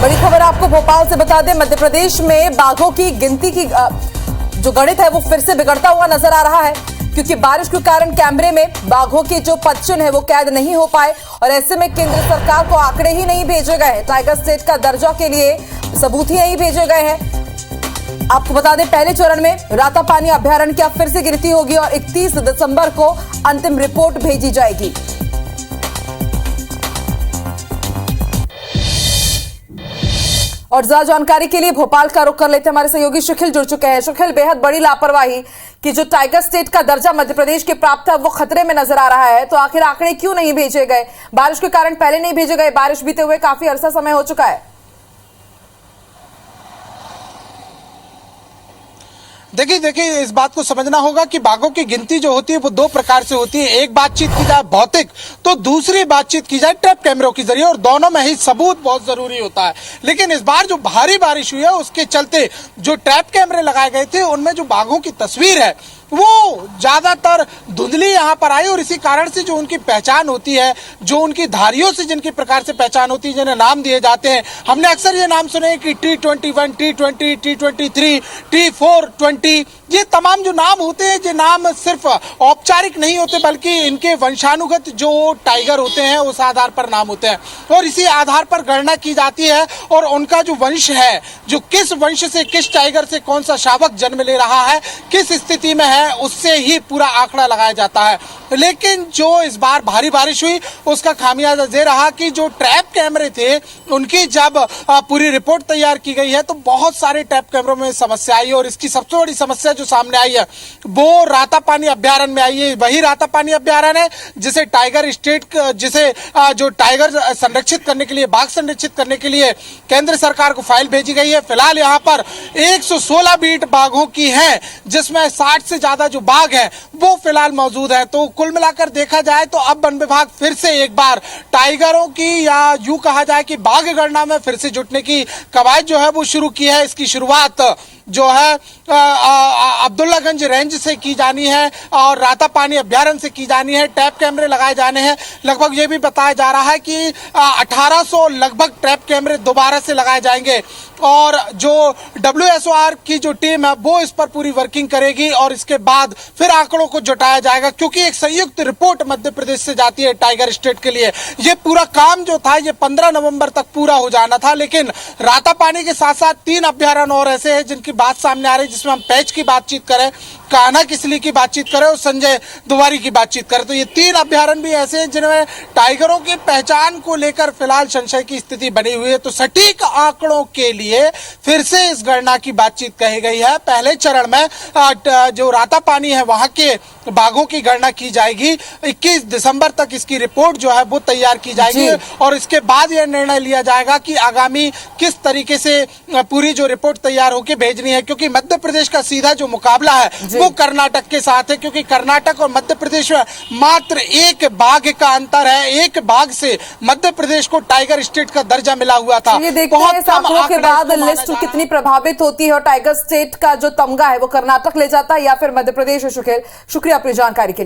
बड़ी खबर आपको भोपाल से बता दें, मध्य प्रदेश में बाघों की गिनती की जो गणित है वो फिर से बिगड़ता हुआ नजर आ रहा है, क्योंकि बारिश के कारण कैमरे में बाघों के जो पदचिन्ह है वो कैद नहीं हो पाए और ऐसे में केंद्र सरकार को आंकड़े ही नहीं भेजे गए हैं। टाइगर स्टेट का दर्जा के लिए सबूत ही नहीं भेजे गए हैं। आपको बता दें, पहले चरण में रातापानी अभ्यारण्य की अब फिर से गिनती होगी और 31 दिसंबर को अंतिम रिपोर्ट भेजी जाएगी। और ज्यादा जानकारी के लिए भोपाल का रुख कर लेते हैं, हमारे सहयोगी सुखिल जुड़ चुके हैं। सुखिल, बेहद बड़ी लापरवाही कि जो टाइगर स्टेट का दर्जा मध्य प्रदेश के प्राप्त है वो खतरे में नजर आ रहा है, तो आखिर आंकड़े क्यों नहीं भेजे गए? बारिश के कारण पहले नहीं भेजे गए, बारिश बीते हुए काफी अरसा समय हो चुका है। देखिए इस बात को समझना होगा कि बाघों की गिनती जो होती है वो दो प्रकार से होती है। एक बातचीत की जाए भौतिक, तो दूसरी बातचीत की जाए ट्रैप कैमरों के जरिए, और दोनों में ही सबूत बहुत जरूरी होता है। लेकिन इस बार जो भारी बारिश हुई है उसके चलते जो ट्रैप कैमरे लगाए गए थे उनमें जो बाघों की तस्वीर है वो ज्यादातर धुंधली यहाँ पर आई, और इसी कारण से जो उनकी पहचान होती है, जो उनकी धारियों से जिनकी प्रकार से पहचान होती है, जिन्हें नाम दिए जाते हैं, हमने अक्सर ये नाम सुने कि T21, T20, T23, T420, ये तमाम जो नाम होते हैं, ये नाम सिर्फ औपचारिक नहीं होते बल्कि इनके वंशानुगत जो टाइगर होते हैं उस आधार पर नाम होते हैं, और इसी आधार पर गणना की जाती है। और उनका जो वंश है, जो किस वंश से, किस टाइगर से कौन सा शावक जन्म ले रहा है, किस स्थिति में है, उससे ही पूरा आंकड़ा लगाया जाता है। लेकिन जो इस बार भारी बारिश हुई उसका खामियाजा ये रहा कि जो ट्रैप कैमरे थे उनकी जब पूरी रिपोर्ट तैयार की गई है तो बहुत सारे ट्रैप कैमरों में समस्या आई, और इसकी सबसे बड़ी समस्या जो सामने आई है वो रातापानी अभ्यारण्य में आई है। वही रातापानी अभ्यारण्य है जिसे टाइगर स्टेट, जिसे जो टाइगर संरक्षित करने के लिए, बाघ संरक्षित करने के लिए केंद्र सरकार को फाइल भेजी गई है। फिलहाल यहाँ पर 116 बीट बाघों की है, जिसमें 60 से ज्यादा जो बाघ है वो फिलहाल मौजूद है। तो कुल मिलाकर देखा जाए तो अब वन विभाग फिर से एक बार टाइगरों की, या यूं कहा जाए कि बाघ गणना में फिर से जुटने की कवायद जो है वो शुरू की है। इसकी शुरुआत जो है अब्दुल्लागंज रेंज से की जानी है और रातापानी अभ्यारण्य से की जानी है। ट्रैप कैमरे लगाए जाने हैं। लगभग ये भी बताया जा रहा है कि 1800 लगभग ट्रैप कैमरे दोबारा से लगाए जाएंगे, और जो WSOR की जो टीम है वो इस पर पूरी वर्किंग करेगी, और इसके बाद फिर आंकड़ों को जुटाया जाएगा, क्योंकि एक संयुक्त रिपोर्ट मध्य प्रदेश से जाती है टाइगर स्टेट के लिए। ये पूरा काम जो था ये 15 नवंबर तक पूरा हो जाना था, लेकिन रातापानी के साथ साथ 3 अभ्यारण्य और ऐसे हैं जिनकी बात सामने आ रही है, जिसमें हम पैच की बातचीत करें, कान्हा किसली की बातचीत करें और संजय दुवारी की बातचीत करें, तो ये 3 अभ्यारण्य भी ऐसे हैं जिनमें टाइगरों की पहचान को लेकर फिलहाल संशय की स्थिति बनी हुई है। तो सटीक आंकड़ों के लिए फिर से इस गणना की बातचीत कही गई है। पहले चरण में जो रातापानी है वहां के बाघों की गणना की जाएगी। 21 दिसंबर तक इसकी रिपोर्ट जो है वो तैयार की जाएगी, और इसके बाद यह निर्णय लिया जाएगा कि आगामी किस तरीके से पूरी जो रिपोर्ट तैयार होकर भेजनी है, क्योंकि मध्य प्रदेश का सीधा जो मुकाबला है वो कर्नाटक के साथ है, क्योंकि कर्नाटक और मध्य प्रदेश में मात्र 1 बाघ का अंतर है। 1 बाघ से मध्य प्रदेश को टाइगर स्टेट का दर्जा मिला हुआ था। ये देखते हैं इस आंकड़ों के बाद लिस्ट कितनी प्रभावित होती है और टाइगर स्टेट का जो तमगा है वो कर्नाटक ले जाता है या फिर मध्य प्रदेश। शुक्रिया आपकी जानकारी के लिए।